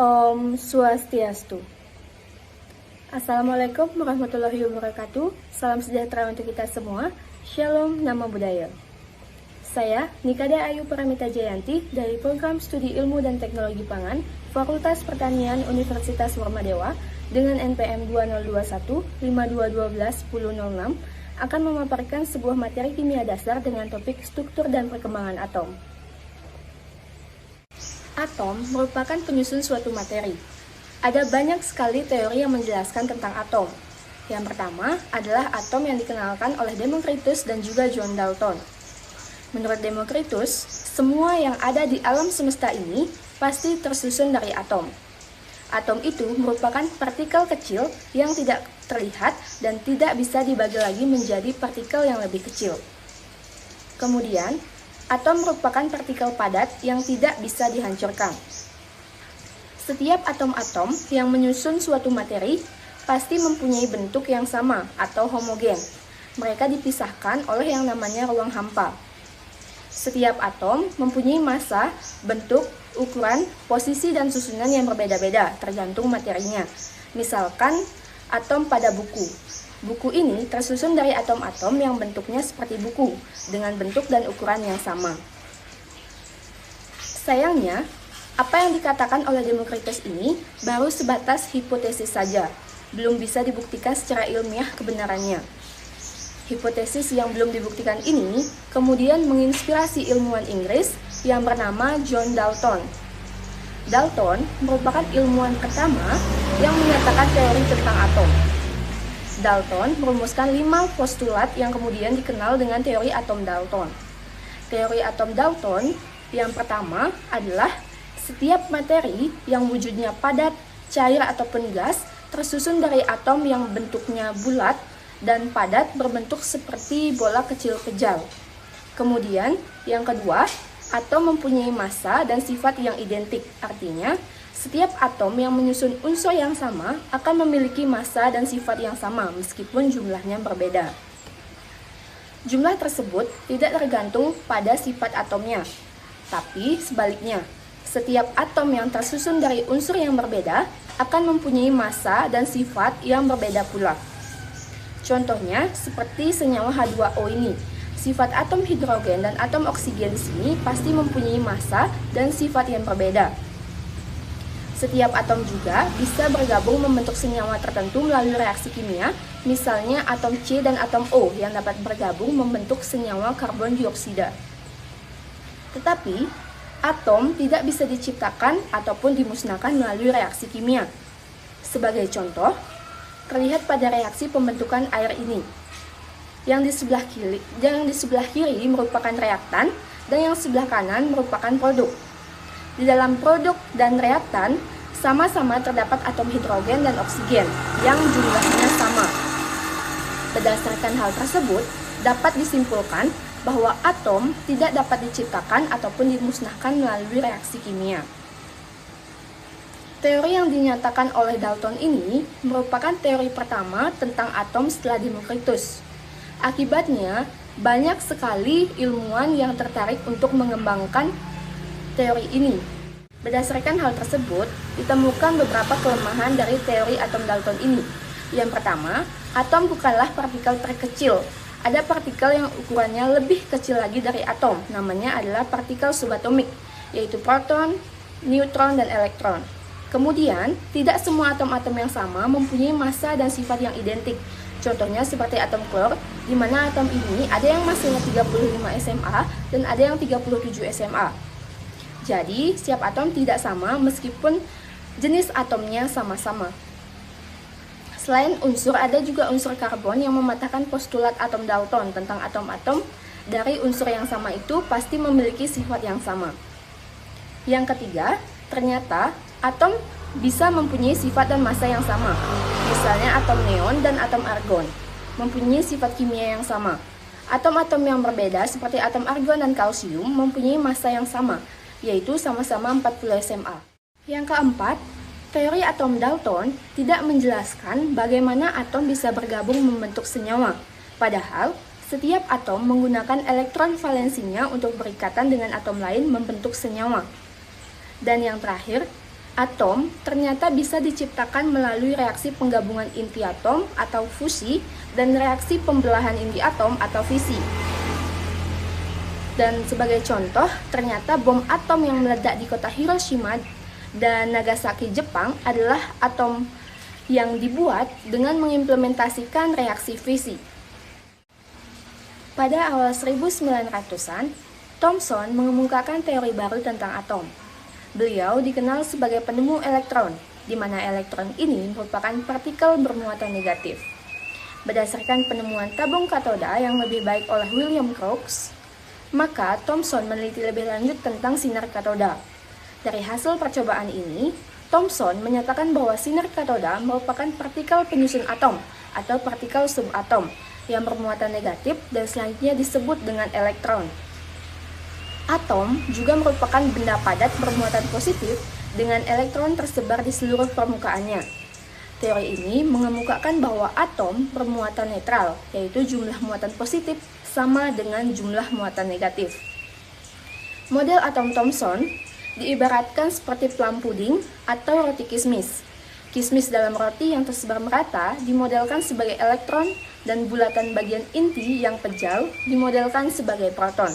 Om Swastiastu. Assalamualaikum warahmatullahi wabarakatuh. Salam sejahtera untuk kita semua. Shalom, nama budaya. Saya Nikada Ayu Paramita Jayanti dari Program Studi Ilmu dan Teknologi Pangan, Fakultas Pertanian Universitas Warmadewa dengan NPM 2021 5212 1006 akan memaparkan sebuah materi kimia dasar dengan topik struktur dan perkembangan atom. Atom merupakan penyusun suatu materi. Ada banyak sekali teori yang menjelaskan tentang atom. Yang pertama adalah atom yang dikenalkan oleh Democritus dan juga John Dalton. Menurut Democritus, semua yang ada di alam semesta ini pasti tersusun dari atom. Atom itu merupakan partikel kecil yang tidak terlihat dan tidak bisa dibagi lagi menjadi partikel yang lebih kecil. Kemudian, atom merupakan partikel padat yang tidak bisa dihancurkan. Setiap atom-atom yang menyusun suatu materi pasti mempunyai bentuk yang sama atau homogen. Mereka dipisahkan oleh yang namanya ruang hampa. Setiap atom mempunyai massa, bentuk, ukuran, posisi, dan susunan yang berbeda-beda tergantung materinya. Misalkan atom pada buku. Buku ini tersusun dari atom-atom yang bentuknya seperti buku, dengan bentuk dan ukuran yang sama. Sayangnya, apa yang dikatakan oleh Democritus ini baru sebatas hipotesis saja, belum bisa dibuktikan secara ilmiah kebenarannya. Hipotesis yang belum dibuktikan ini kemudian menginspirasi ilmuwan Inggris yang bernama John Dalton. Dalton merupakan ilmuwan pertama yang menyatakan teori tentang atom. Dalton merumuskan 5 postulat yang kemudian dikenal dengan teori atom Dalton. Teori atom Dalton yang pertama adalah setiap materi yang wujudnya padat, cair ataupun gas tersusun dari atom yang bentuknya bulat dan padat berbentuk seperti bola kecil kejal. Kemudian yang kedua, atom mempunyai massa dan sifat yang identik, artinya setiap atom yang menyusun unsur yang sama akan memiliki massa dan sifat yang sama meskipun jumlahnya berbeda. Jumlah tersebut tidak tergantung pada sifat atomnya, tapi sebaliknya, setiap atom yang tersusun dari unsur yang berbeda akan mempunyai massa dan sifat yang berbeda pula. Contohnya seperti senyawa H2O ini. Sifat atom hidrogen dan atom oksigen di sini pasti mempunyai massa dan sifat yang berbeda. Setiap atom juga bisa bergabung membentuk senyawa tertentu melalui reaksi kimia, misalnya atom C dan atom O yang dapat bergabung membentuk senyawa karbon dioksida. Tetapi, atom tidak bisa diciptakan ataupun dimusnahkan melalui reaksi kimia. Sebagai contoh, terlihat pada reaksi pembentukan air ini. Yang di sebelah kiri merupakan reaktan dan yang sebelah kanan merupakan produk. Di dalam produk dan reaktan sama-sama terdapat atom hidrogen dan oksigen yang jumlahnya sama. Berdasarkan hal tersebut, dapat disimpulkan bahwa atom tidak dapat diciptakan ataupun dimusnahkan melalui reaksi kimia. Teori yang dinyatakan oleh Dalton ini merupakan teori pertama tentang atom setelah Democritus. Akibatnya, banyak sekali ilmuwan yang tertarik untuk mengembangkan teori ini. Berdasarkan hal tersebut, ditemukan beberapa kelemahan dari teori atom Dalton ini. Yang pertama, atom bukanlah partikel terkecil. Ada partikel yang ukurannya lebih kecil lagi dari atom, namanya adalah partikel subatomik, yaitu proton, neutron, dan elektron. Kemudian, tidak semua atom-atom yang sama mempunyai massa dan sifat yang identik. Contohnya seperti atom klor, di mana atom ini ada yang massanya 35 SMA dan ada yang 37 SMA. Jadi, setiap atom tidak sama meskipun jenis atomnya sama-sama. Selain unsur, ada juga unsur karbon yang mematahkan postulat atom Dalton tentang atom-atom dari unsur yang sama itu pasti memiliki sifat yang sama. Yang ketiga, ternyata atom bisa mempunyai sifat dan massa yang sama. Misalnya atom neon dan atom argon mempunyai sifat kimia yang sama. Atom-atom yang berbeda seperti atom argon dan kalsium mempunyai massa yang sama, yaitu sama-sama 40 SMA. Yang keempat, teori atom Dalton tidak menjelaskan bagaimana atom bisa bergabung membentuk senyawa. Padahal, setiap atom menggunakan elektron valensinya untuk berikatan dengan atom lain membentuk senyawa. Dan yang terakhir, Atom ternyata bisa diciptakan melalui reaksi penggabungan inti atom atau fusi dan reaksi pembelahan inti atom atau fisi. Dan sebagai contoh, ternyata bom atom yang meledak di kota Hiroshima dan Nagasaki, Jepang adalah atom yang dibuat dengan mengimplementasikan reaksi fisi. Pada awal 1900-an, Thomson mengemukakan teori baru tentang atom. Beliau dikenal sebagai penemu elektron, di mana elektron ini merupakan partikel bermuatan negatif. Berdasarkan penemuan tabung katoda yang lebih baik oleh William Crookes, maka Thomson meneliti lebih lanjut tentang sinar katoda. Dari hasil percobaan ini, Thomson menyatakan bahwa sinar katoda merupakan partikel penyusun atom atau partikel subatom yang bermuatan negatif dan selanjutnya disebut dengan elektron. Atom juga merupakan benda padat bermuatan positif dengan elektron tersebar di seluruh permukaannya. Teori ini mengemukakan bahwa atom bermuatan netral, yaitu jumlah muatan positif sama dengan jumlah muatan negatif. Model atom Thomson diibaratkan seperti plum pudding atau roti kismis. Kismis dalam roti yang tersebar merata dimodelkan sebagai elektron dan bulatan bagian inti yang pejal dimodelkan sebagai proton.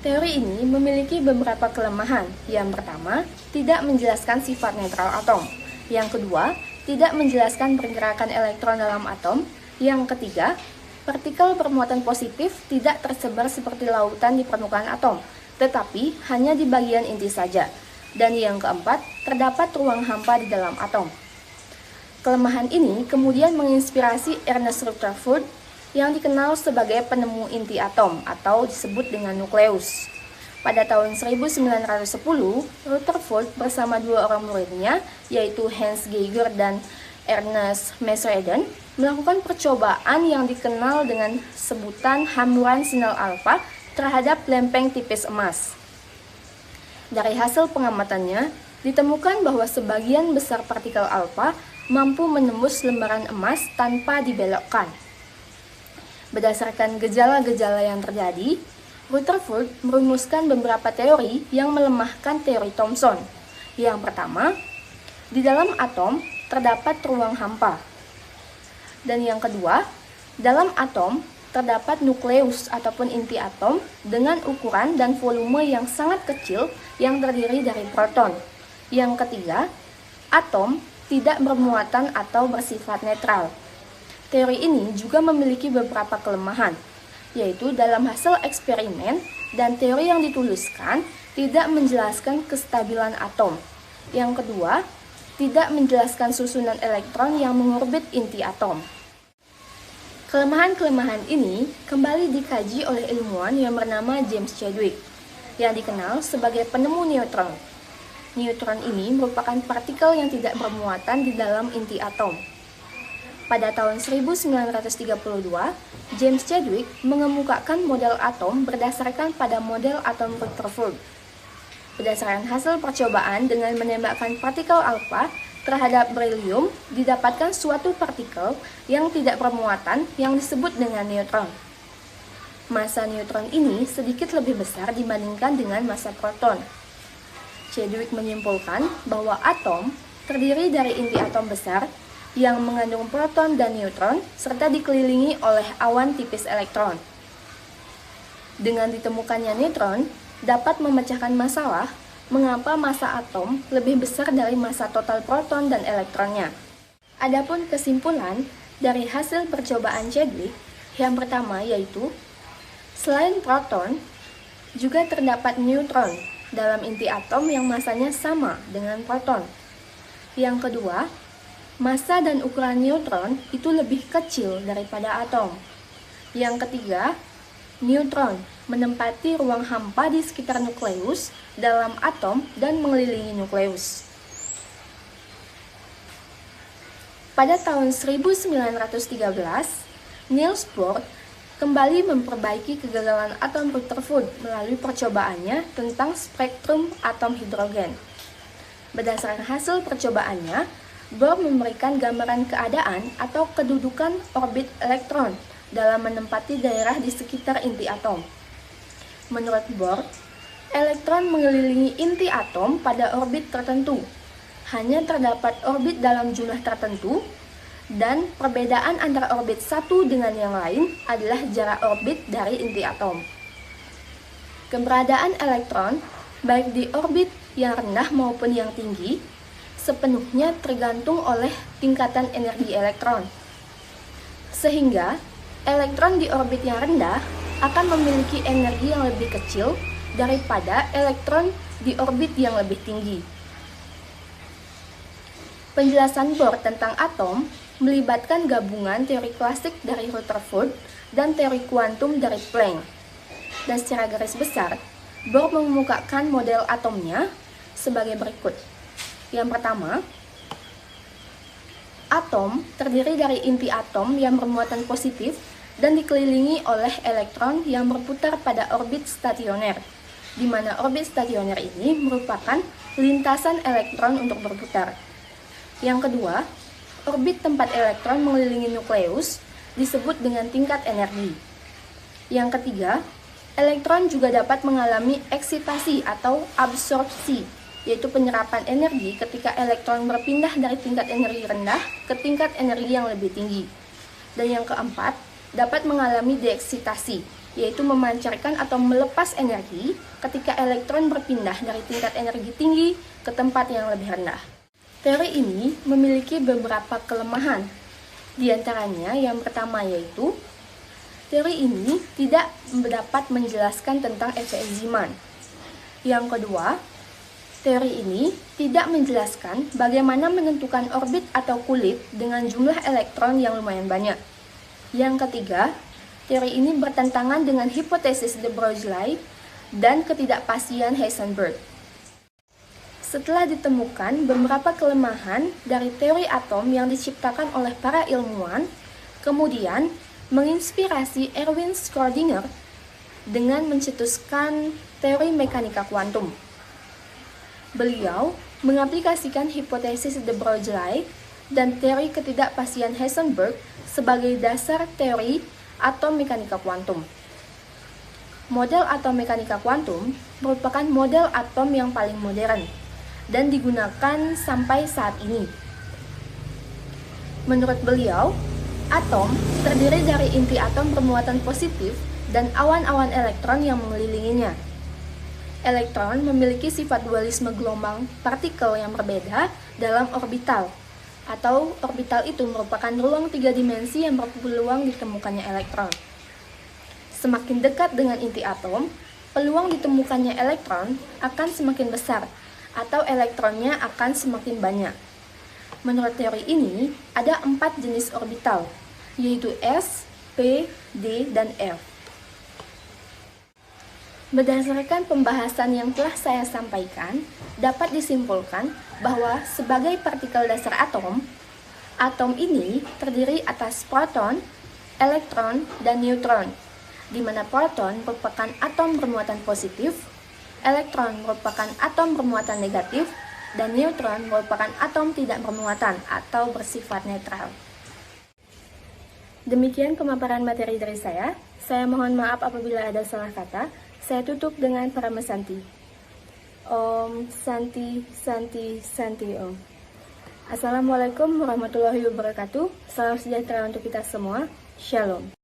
Teori ini memiliki beberapa kelemahan. Yang pertama, tidak menjelaskan sifat netral atom. Yang kedua, tidak menjelaskan pergerakan elektron dalam atom. Yang ketiga, partikel bermuatan positif tidak tersebar seperti lautan di permukaan atom, tetapi hanya di bagian inti saja. Dan yang keempat, terdapat ruang hampa di dalam atom. Kelemahan ini kemudian menginspirasi Ernest Rutherford yang dikenal sebagai penemu inti atom atau disebut dengan nukleus. Pada tahun 1910, Rutherford bersama dua orang muridnya, yaitu Hans Geiger dan Ernest Mesreden, melakukan percobaan yang dikenal dengan sebutan hamburan sinyal alfa terhadap lempeng tipis emas. Dari hasil pengamatannya, ditemukan bahwa sebagian besar partikel alfa mampu menembus lembaran emas tanpa dibelokkan. Berdasarkan gejala-gejala yang terjadi, Rutherford merumuskan beberapa teori yang melemahkan teori Thomson. Yang pertama, di dalam atom terdapat ruang hampa. Dan yang kedua, dalam atom terdapat nukleus ataupun inti atom dengan ukuran dan volume yang sangat kecil yang terdiri dari proton. Yang ketiga, atom tidak bermuatan atau bersifat netral. Teori ini juga memiliki beberapa kelemahan, yaitu dalam hasil eksperimen dan teori yang dituliskan tidak menjelaskan kestabilan atom. Yang kedua, tidak menjelaskan susunan elektron yang mengorbit inti atom. Kelemahan-kelemahan ini kembali dikaji oleh ilmuwan yang bernama James Chadwick, yang dikenal sebagai penemu neutron. Neutron ini merupakan partikel yang tidak bermuatan di dalam inti atom. Pada tahun 1932, James Chadwick mengemukakan model atom berdasarkan pada model atom Rutherford. Berdasarkan hasil percobaan dengan menembakkan partikel alfa terhadap berilium, didapatkan suatu partikel yang tidak bermuatan yang disebut dengan neutron. Massa neutron ini sedikit lebih besar dibandingkan dengan massa proton. Chadwick menyimpulkan bahwa atom terdiri dari inti atom besar yang mengandung proton dan neutron serta dikelilingi oleh awan tipis elektron. Dengan ditemukannya neutron, dapat memecahkan masalah mengapa massa atom lebih besar dari massa total proton dan elektronnya. Adapun kesimpulan dari hasil percobaan Chadwick yang pertama yaitu, selain proton, juga terdapat neutron dalam inti atom yang massanya sama dengan proton. Yang kedua, massa dan ukuran neutron itu lebih kecil daripada atom. Yang ketiga, neutron menempati ruang hampa di sekitar nukleus dalam atom dan mengelilingi nukleus. Pada tahun 1913, Niels Bohr kembali memperbaiki kegagalan atom Rutherford melalui percobaannya tentang spektrum atom hidrogen. Berdasarkan hasil percobaannya, Bohr memberikan gambaran keadaan atau kedudukan orbit elektron dalam menempati daerah di sekitar inti atom. Menurut Bohr, elektron mengelilingi inti atom pada orbit tertentu, hanya terdapat orbit dalam jumlah tertentu, dan perbedaan antara orbit satu dengan yang lain adalah jarak orbit dari inti atom. Keberadaan elektron, baik di orbit yang rendah maupun yang tinggi, sepenuhnya tergantung oleh tingkatan energi elektron. Sehingga, elektron di orbit yang rendah akan memiliki energi yang lebih kecil daripada elektron di orbit yang lebih tinggi. Penjelasan Bohr tentang atom melibatkan gabungan teori klasik dari Rutherford dan teori kuantum dari Planck. Dan secara garis besar, Bohr mengemukakan model atomnya sebagai berikut. Yang pertama, atom terdiri dari inti atom yang bermuatan positif dan dikelilingi oleh elektron yang berputar pada orbit stasioner, di mana orbit stasioner ini merupakan lintasan elektron untuk berputar. Yang kedua, orbit tempat elektron mengelilingi nukleus disebut dengan tingkat energi. Yang ketiga, elektron juga dapat mengalami eksitasi atau absorpsi, yaitu penyerapan energi ketika elektron berpindah dari tingkat energi rendah ke tingkat energi yang lebih tinggi. Dan yang keempat, dapat mengalami deeksitasi, yaitu memancarkan atau melepas energi ketika elektron berpindah dari tingkat energi tinggi ke tempat yang lebih rendah. Teori ini memiliki beberapa kelemahan. Di antaranya yang pertama yaitu, teori ini tidak dapat menjelaskan tentang efek Zeeman. Yang kedua, teori ini tidak menjelaskan bagaimana menentukan orbit atau kulit dengan jumlah elektron yang lumayan banyak. Yang ketiga, teori ini bertentangan dengan hipotesis de Broglie dan ketidakpastian Heisenberg. Setelah ditemukan beberapa kelemahan dari teori atom yang diciptakan oleh para ilmuwan, kemudian menginspirasi Erwin Schrödinger dengan mencetuskan teori mekanika kuantum. Beliau mengaplikasikan hipotesis de Broglie dan teori ketidakpastian Heisenberg sebagai dasar teori atom mekanika kuantum. Model atom mekanika kuantum merupakan model atom yang paling modern dan digunakan sampai saat ini. Menurut beliau, atom terdiri dari inti atom bermuatan positif dan awan-awan elektron yang mengelilinginya. Elektron memiliki sifat dualisme gelombang partikel yang berbeda dalam orbital, atau orbital itu merupakan ruang 3 dimensi yang berpeluang ditemukannya elektron. Semakin dekat dengan inti atom, peluang ditemukannya elektron akan semakin besar, atau elektronnya akan semakin banyak. Menurut teori ini, ada 4 jenis orbital, yaitu S, P, D, dan F. Berdasarkan pembahasan yang telah saya sampaikan, dapat disimpulkan bahwa sebagai partikel dasar atom, atom ini terdiri atas proton, elektron, dan neutron, di mana proton merupakan atom bermuatan positif, elektron merupakan atom bermuatan negatif, dan neutron merupakan atom tidak bermuatan atau bersifat netral. Demikian pemaparan materi dari saya. Saya mohon maaf apabila ada salah kata. Saya tutup dengan Parama Santi. Om Santi Santi Santi Om. Assalamualaikum warahmatullahi wabarakatuh. Salam sejahtera untuk kita semua. Shalom.